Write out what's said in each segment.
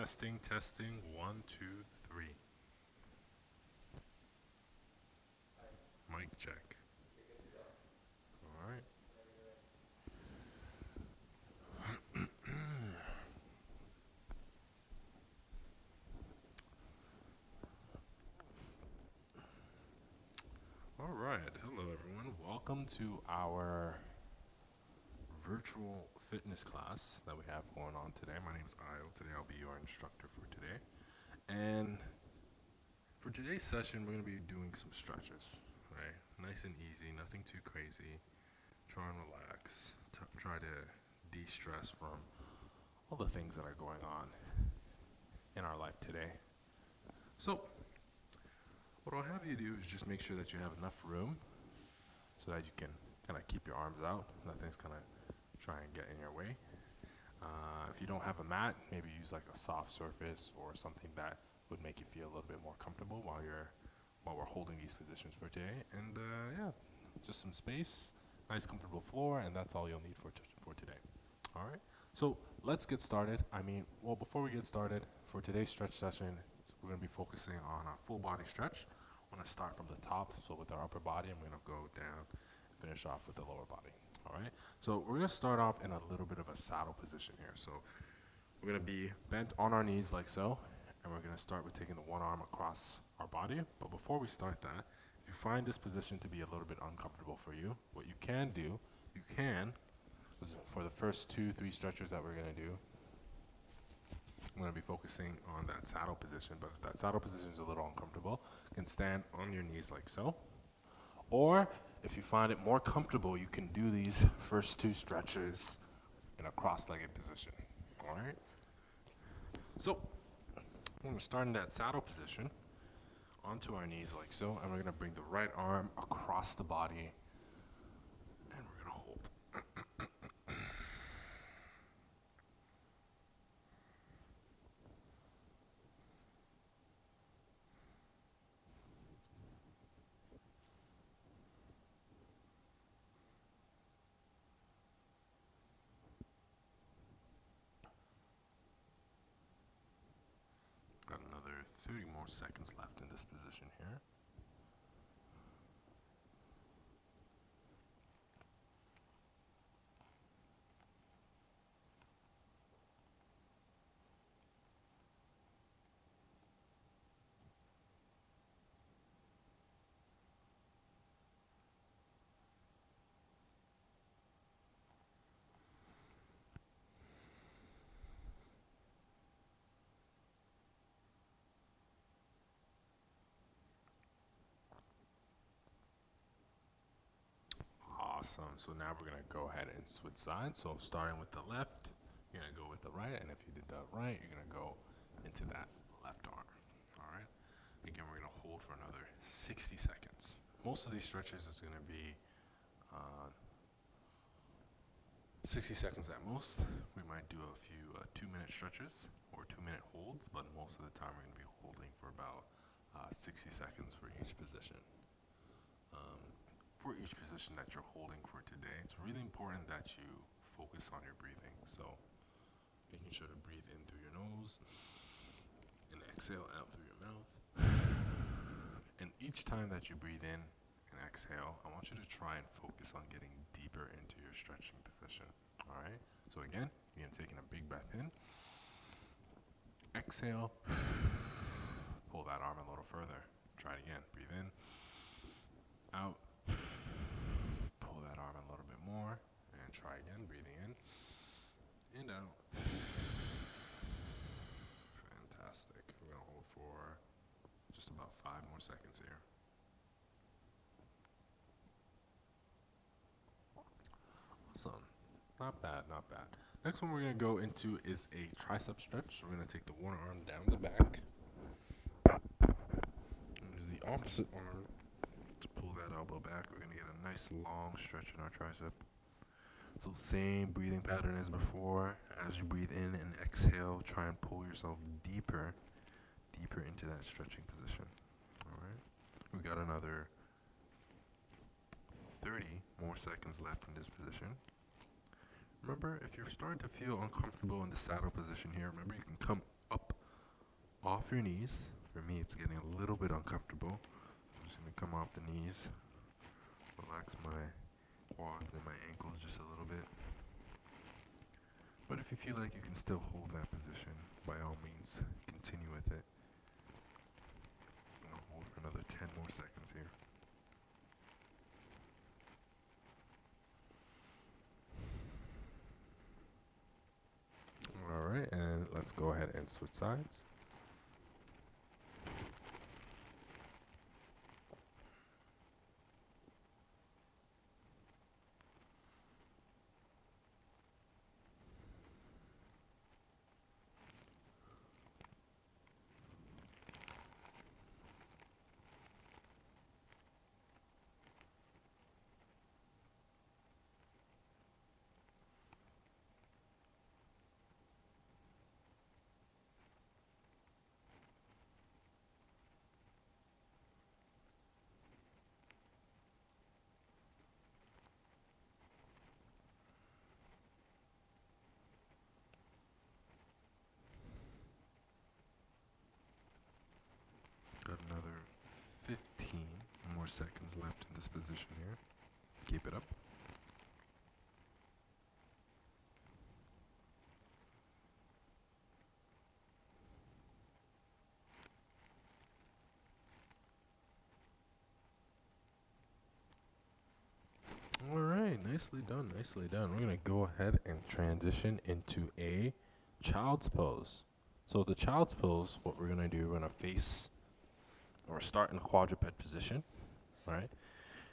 Testing, testing. 1, 2, 3. Mic check. All right. All right. Hello, everyone. Welcome to our virtual fitness class that we have going on today. My name is Ayo. Today, I'll be your instructor for today. And for today's session, we're going to be doing some stretches, right? Nice and easy, nothing too crazy. Try and relax. Try to de-stress from all the things that are going on in our life today. So, what I'll have you do is just make sure that you have enough room so that you can kind of keep your arms out. Nothing's going to try and get in your way. If you don't have a mat, maybe use like a soft surface or something that would make you feel a little bit more comfortable while we're holding these positions for today. And just some space, nice comfortable floor, and that's all you'll need for today. All right. So let's get started. Before we get started, for today's stretch session, we're going to be focusing on a full body stretch. I'm going to start from the top, so with our upper body, I'm going to go down and finish off with the lower body. All right. So we're going to start off in a little bit of a saddle position here. So we're going to be bent on our knees like so, and we're going to start with taking the one arm across our body. But before we start that, if you find this position to be a little bit uncomfortable for you, what you can do, for the first 2-3 stretches that we're going to do, I'm going to be focusing on that saddle position. But if that saddle position is a little uncomfortable, you can stand on your knees like so. Or if you find it more comfortable, you can do these first 2 stretches in a cross-legged position. All right? So we're going to start in that saddle position onto our knees like so, and we're going to bring the right arm across the body, and we're going to hold. Got another 30 more seconds left in this position here. Awesome. So now we're going to go ahead and switch sides. So starting with the left, you're going to go with the right. And if you did the right, you're going to go into that left arm. All right. Again, we're going to hold for another 60 seconds. Most of these stretches is going to be 60 seconds at most. We might do a few 2-minute stretches or 2-minute holds, but most of the time we're going to be holding for about 60 seconds for each position. For each position that you're holding for today, it's really important that you focus on your breathing. So making sure to breathe in through your nose and exhale out through your mouth. And each time that you breathe in and exhale, I want you to try and focus on getting deeper into your stretching position. All right? So again, you're taking a big breath in. Exhale. Pull that arm a little further. Try it again. Breathe in. Out. Pull that arm a little bit more. And try again. Breathing in. And out. Fantastic. We're going to hold for just about 5 more seconds here. Awesome. Not bad, not bad. Next one we're going to go into is a tricep stretch. We're going to take the one arm down the back. Use the opposite arm to pull that elbow back. We're going to get a nice long stretch in our tricep. So same breathing pattern as before. As you breathe in and exhale, try and pull yourself deeper into that stretching position. All right. We got another 30 more seconds left in this position. Remember, if you're starting to feel uncomfortable in the saddle position here, remember you can come up off your knees. For me, it's getting a little bit uncomfortable. I'm just going to come off the knees, relax my quads and my ankles just a little bit. But if you feel like you can still hold that position, by all means, continue with it. I'm going to hold for another 10 more seconds here. Alright, and let's go ahead and switch sides. Got another 15 more seconds left in this position here. Keep it up. Alright, nicely done, nicely done. We're going to go ahead and transition into a child's pose. So the child's pose, what we're going to do, we're going to face or start in a quadruped position. Alright,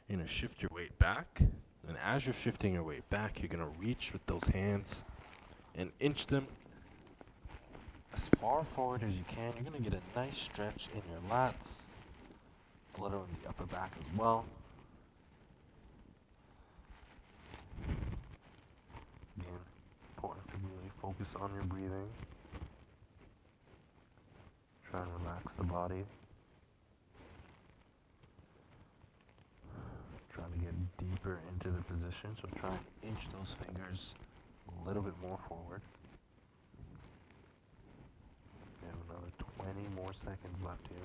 you're going to shift your weight back. And as you're shifting your weight back, you're going to reach with those hands and inch them as far forward as you can. You're going to get a nice stretch in your lats, a little in the upper back as well. Again, important to really focus on your breathing. Try and relax the body. Try to get deeper into the position, so try and inch those fingers a little bit more forward. We have another 20 more seconds left here.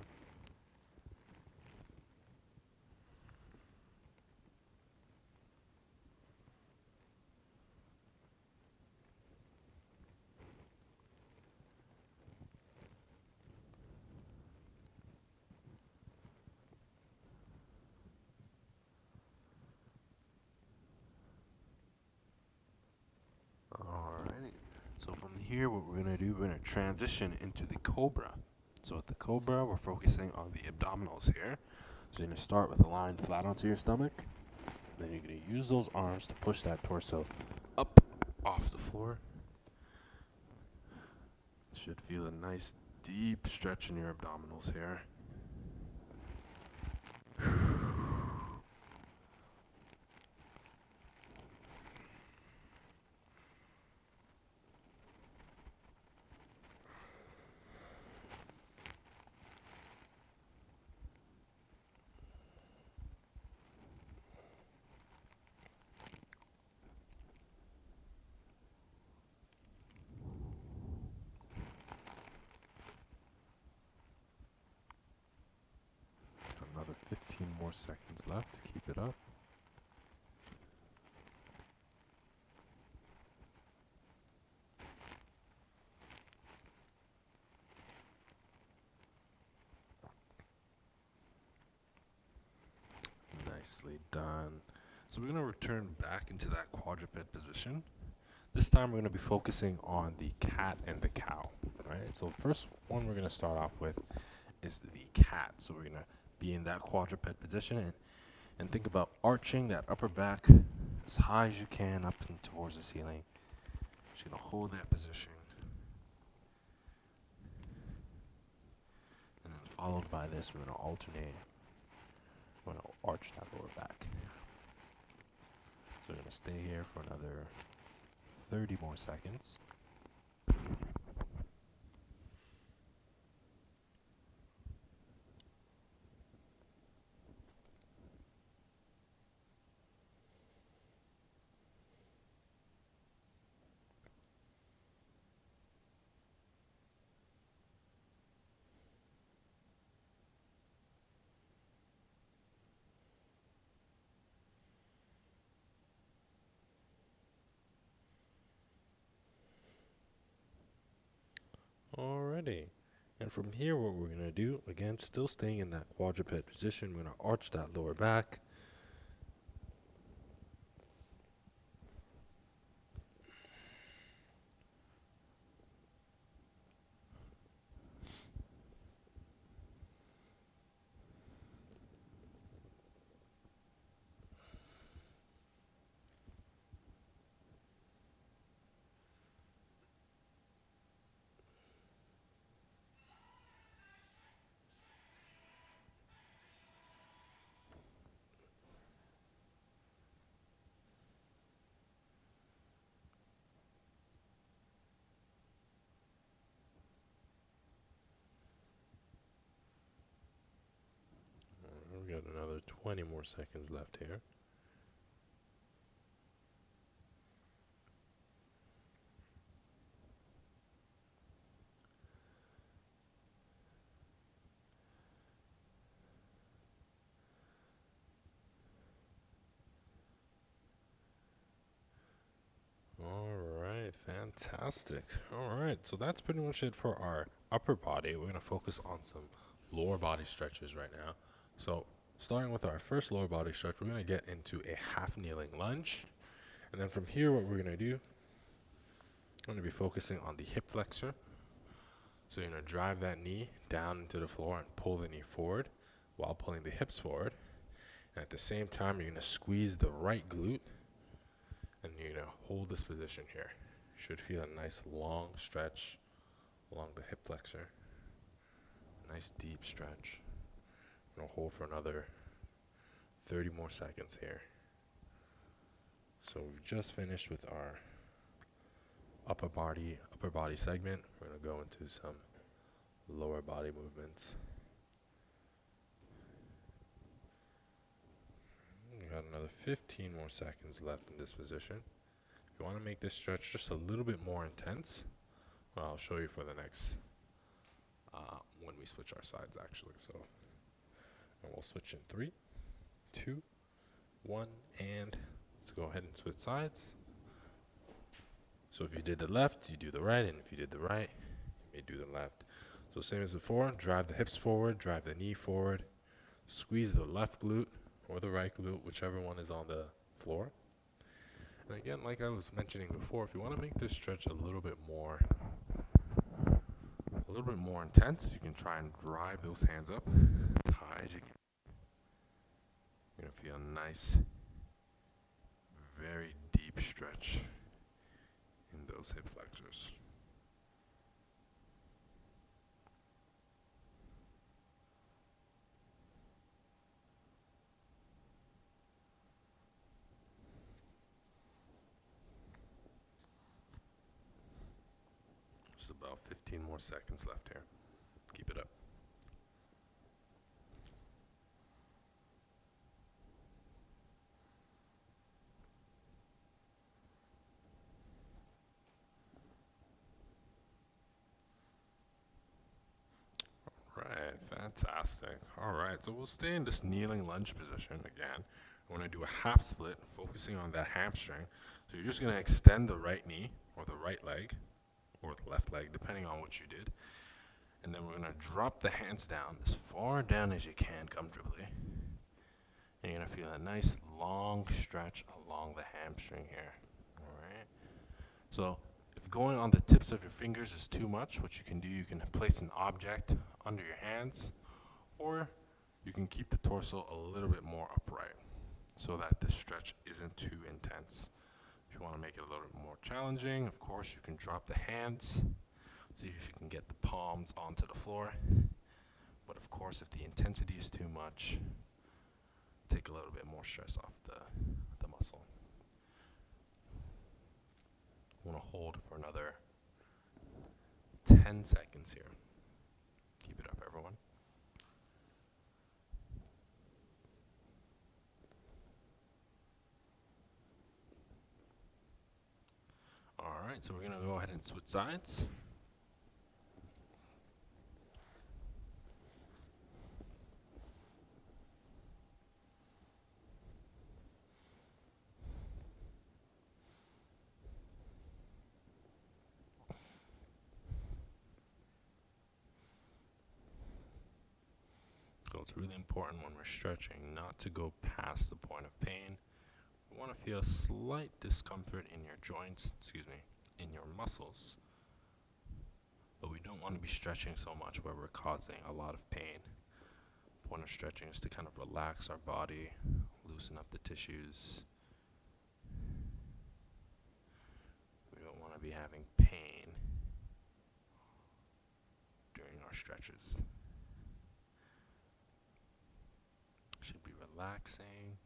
Alrighty, so from here what we're going to do, we're going to transition into the Cobra. So with the Cobra, we're focusing on the abdominals here. So you're going to start with a line flat onto your stomach. Then you're going to use those arms to push that torso up off the floor. Should feel a nice deep stretch in your abdominals here. Another 15 more seconds left. Keep it up. Nicely done. So we're going to return back into that quadruped position. This time we're going to be focusing on the cat and the cow. Right? So the first one we're going to start off with is the cat. So we're going to be in that quadruped position and think about arching that upper back as high as you can up and towards the ceiling. Just going to hold that position. And then followed by this, we're going to alternate. We're going to arch that lower back. So we're going to stay here for another 30 more seconds. Alrighty. And from here, what we're going to do, again, still staying in that quadruped position, we're going to arch that lower back. We've got another 20 more seconds left here. Alright, fantastic. Alright, so that's pretty much it for our upper body. We're going to focus on some lower body stretches right now. So, starting with our first lower body stretch, we're going to get into a half kneeling lunge. And then from here, what we're going to do, I'm going to be focusing on the hip flexor. So you're going to drive that knee down into the floor and pull the knee forward while pulling the hips forward. And at the same time, you're going to squeeze the right glute. And you're going to hold this position here. You should feel a nice long stretch along the hip flexor. Nice deep stretch. I'm going to hold for another 30 more seconds here. So we've just finished with our upper body segment. We're going to go into some lower body movements. We got another 15 more seconds left in this position. If you want to make this stretch just a little bit more intense, well, I'll show you for the next, when we switch our sides actually. So, and we'll switch in 3, 2, 1, and let's go ahead and switch sides. So if you did the left, you do the right, and if you did the right, you may do the left. So same as before, drive the hips forward, drive the knee forward, squeeze the left glute or the right glute, whichever one is on the floor. And again, like I was mentioning before, if you want to make this stretch a little bit more intense, you can try and drive those hands up as high as you can. You're going to feel a nice, very deep stretch in those hip flexors. Just about 15 more seconds left here. Keep it up. Right, fantastic. All right, so we'll stay in this kneeling lunge position again. We're going to do a half split, focusing on that hamstring. So you're just going to extend the right knee or the right leg or the left leg, depending on what you did. And then we're going to drop the hands down as far down as you can comfortably. And you're going to feel a nice long stretch along the hamstring here. All right. So if going on the tips of your fingers is too much, what you can do, you can place an object under your hands, or you can keep the torso a little bit more upright so that the stretch isn't too intense. If you want to make it a little bit more challenging, of course, you can drop the hands, see if you can get the palms onto the floor. But of course, if the intensity is too much, take a little bit more stress off the muscle. I want to hold for another 10 seconds here. Keep it up, everyone. All right, so we're going to go ahead and switch sides. it's really important when we're stretching not to go past the point of pain. We want to feel slight discomfort in your joints, in your muscles. But we don't want to be stretching so much where we're causing a lot of pain. The point of stretching is to kind of relax our body, loosen up the tissues. We don't want to be having pain during our stretches. Should be relaxing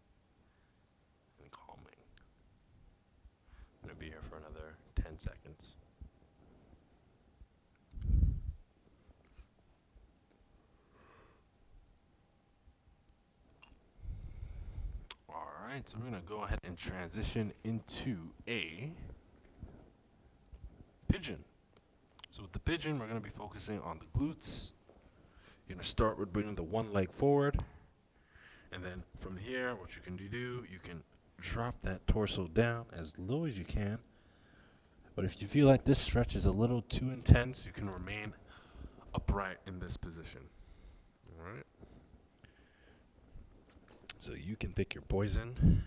and calming. I'm going to be here for another 10 seconds. Alright, so we're going to go ahead and transition into a pigeon. So with the pigeon, we're going to be focusing on the glutes. You're going to start with bringing the one leg forward. And then from here, what you can do, you can drop that torso down as low as you can. But if you feel like this stretch is a little too intense, you can remain upright in this position. All right? So you can pick your poison.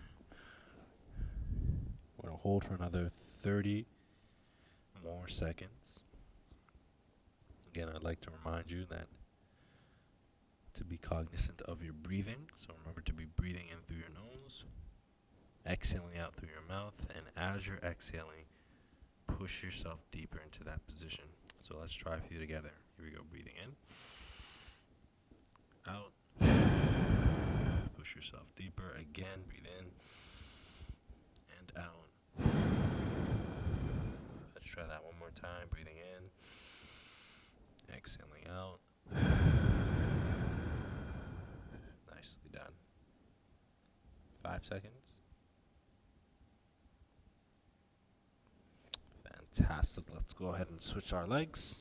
We're going to hold for another 30 more seconds. Again, I'd like to remind you that to be cognizant of your breathing. So remember to be breathing in through your nose, exhaling out through your mouth, and as you're exhaling, push yourself deeper into that position. So let's try a few together. Here we go, breathing in, out, push yourself deeper, again, breathe in, and out. Let's try that one more time, breathing in, exhaling out. Nicely done. 5 seconds. Fantastic. Let's go ahead and switch our legs.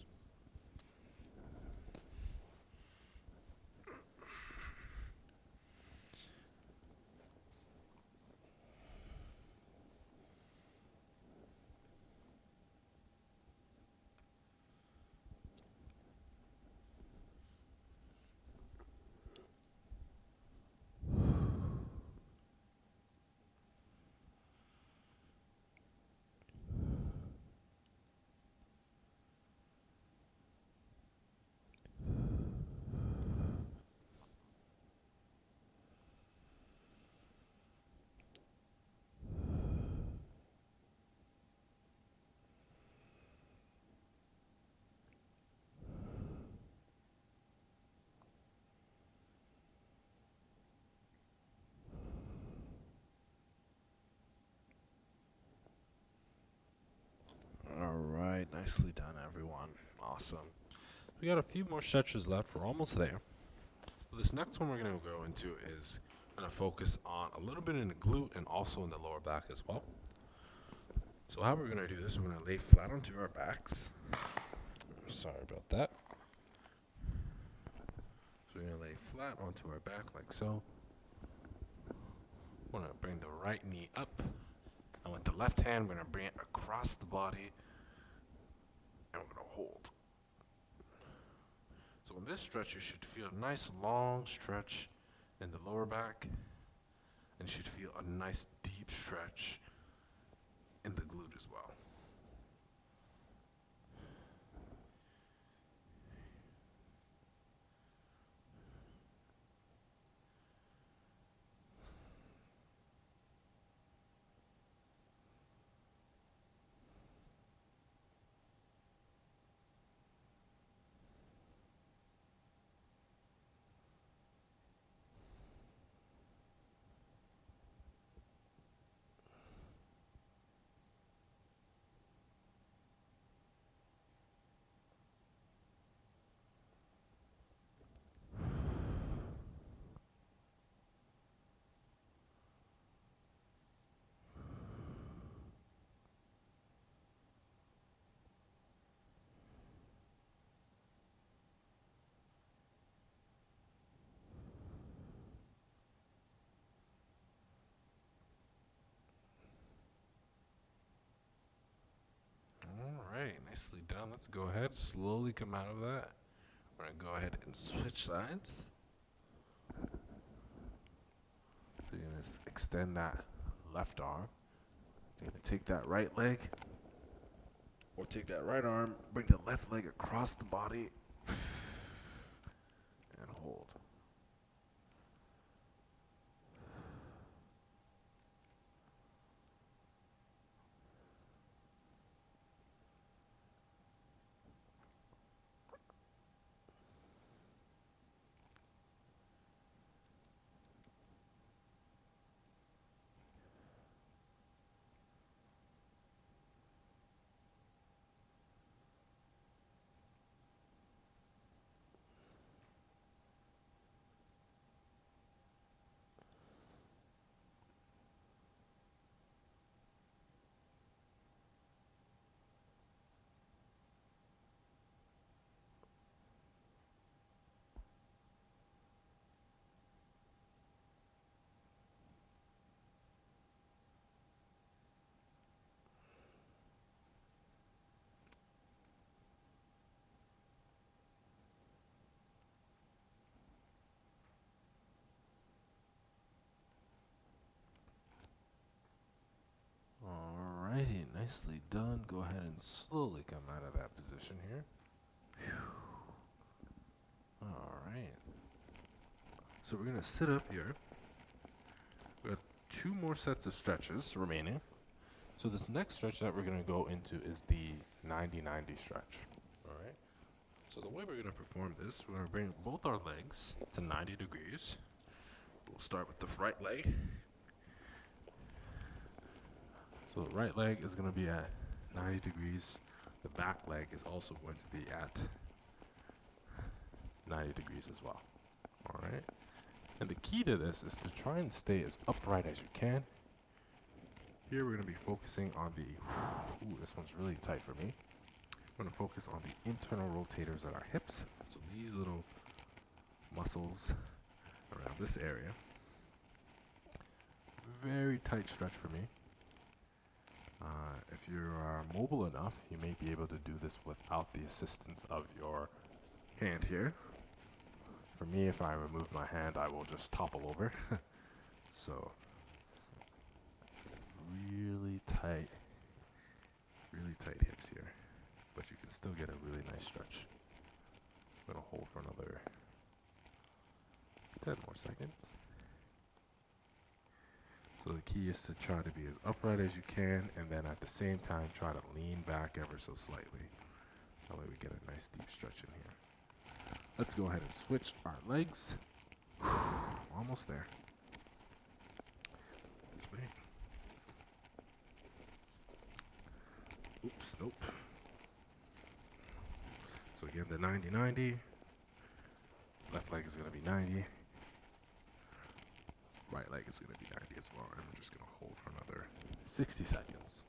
Alright, nicely done, everyone. Awesome. We got a few more stretches left. We're almost there. This next one we're going to go into is going to focus on a little bit in the glute and also in the lower back as well. So how we're going to do this, we're going to lay flat onto our backs. Sorry about that. So we're going to lay flat onto our back like so. We're going to bring the right knee up. And with the left hand, we're going to bring it across the body. And we're going to hold. So in this stretch, you should feel a nice long stretch in the lower back. And you should feel a nice deep stretch in the glute as well. Alright, nicely done. Let's go ahead, slowly come out of that. We're going to go ahead and switch sides. you're going to extend that left arm. You're going to take that right leg, or take that right arm, bring the left leg across the body, and hold. Alrighty, nicely done. Go ahead and slowly come out of that position here. Alright. So we're going to sit up here. We got 2 more sets of stretches remaining. So this next stretch that we're going to go into is the 90-90 stretch. Alright. So the way we're going to perform this, we're going to bring both our legs to 90 degrees. We'll start with the right leg. So the right leg is going to be at 90 degrees. The back leg is also going to be at 90 degrees as well. Alright. And the key to this is to try and stay as upright as you can. Here we're going to be focusing on the, this one's really tight for me. I'm going to focus on the internal rotators at our hips. So these little muscles around this area. Very tight stretch for me. If you're mobile enough, you may be able to do this without the assistance of your hand here. For me, if I remove my hand, I will just topple over. So, really tight hips here. But you can still get a really nice stretch. I'm going to hold for another 10 more seconds. So the key is to try to be as upright as you can, and then at the same time try to lean back ever so slightly. That way we get a nice deep stretch in here. Let's go ahead and switch our legs. Almost there. This way. Oops, nope. So again, the 90-90. Left leg is going to be 90. Right leg is going to be 90 as well, and we're just going to hold for another 60 seconds.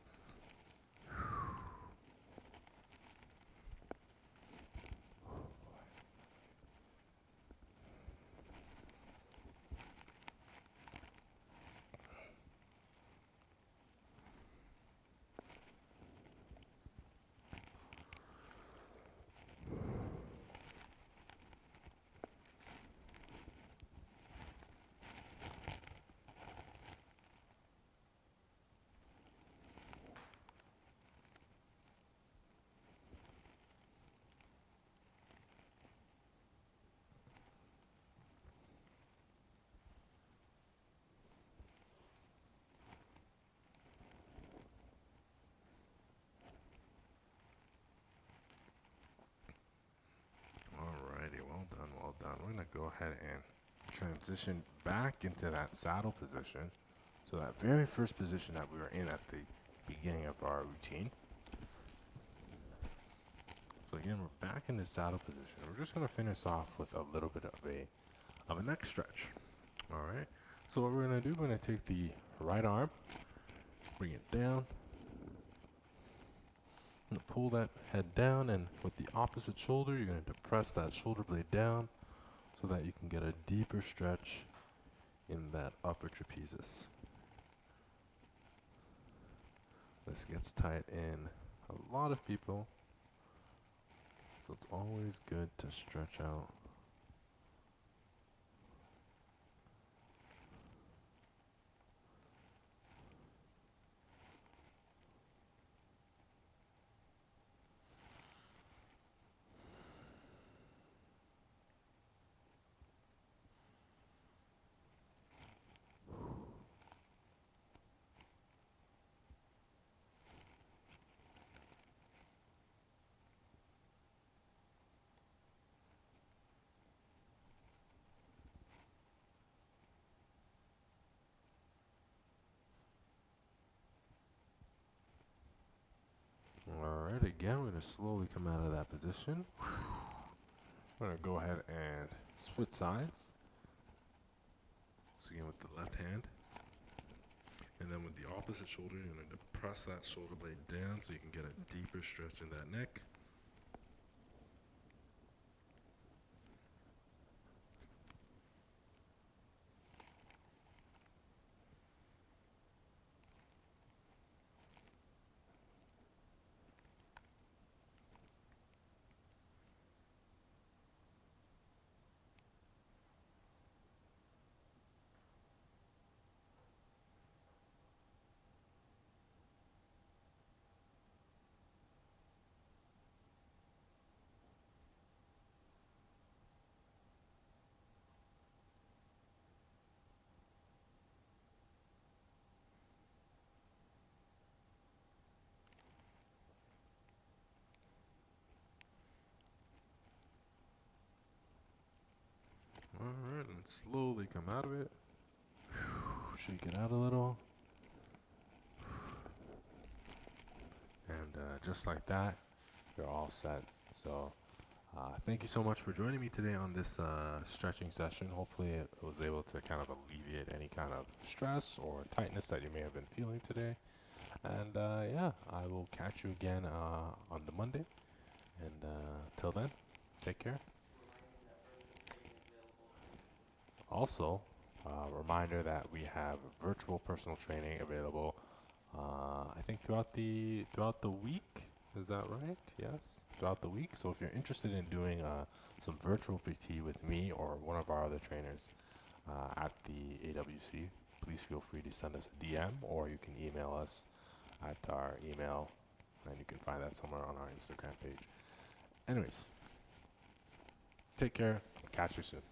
Well done. We're going to go ahead and transition back into that saddle position. So that very first position that we were in at the beginning of our routine. So again, we're back in the saddle position. We're just going to finish off with a little bit of a neck stretch. All right. So what we're going to do, we're going to take the right arm, bring it down. I'm going to pull that head down, and with the opposite shoulder, you're going to depress that shoulder blade down so that you can get a deeper stretch in that upper trapezius. This gets tight in a lot of people, so it's always good to stretch out. again, we're going to slowly come out of that position. We're going to go ahead and split sides. So again with the left hand. And then with the opposite shoulder, you're going to press that shoulder blade down so you can get a deeper stretch in that neck. Alright, and slowly come out of it. Shake it out a little. And just like that, you're all set. So thank you so much for joining me today on this stretching session. Hopefully it was able to kind of alleviate any kind of stress or tightness that you may have been feeling today. And yeah, I will catch you again on the Monday. And till then, take care. Also, reminder that we have virtual personal training available. I think throughout the week. Is that right? Yes, throughout the week. So if you're interested in doing some virtual PT with me or one of our other trainers at the AWC, please feel free to send us a DM or you can email us at our email, and you can find that somewhere on our Instagram page. Anyways, take care. Catch you soon.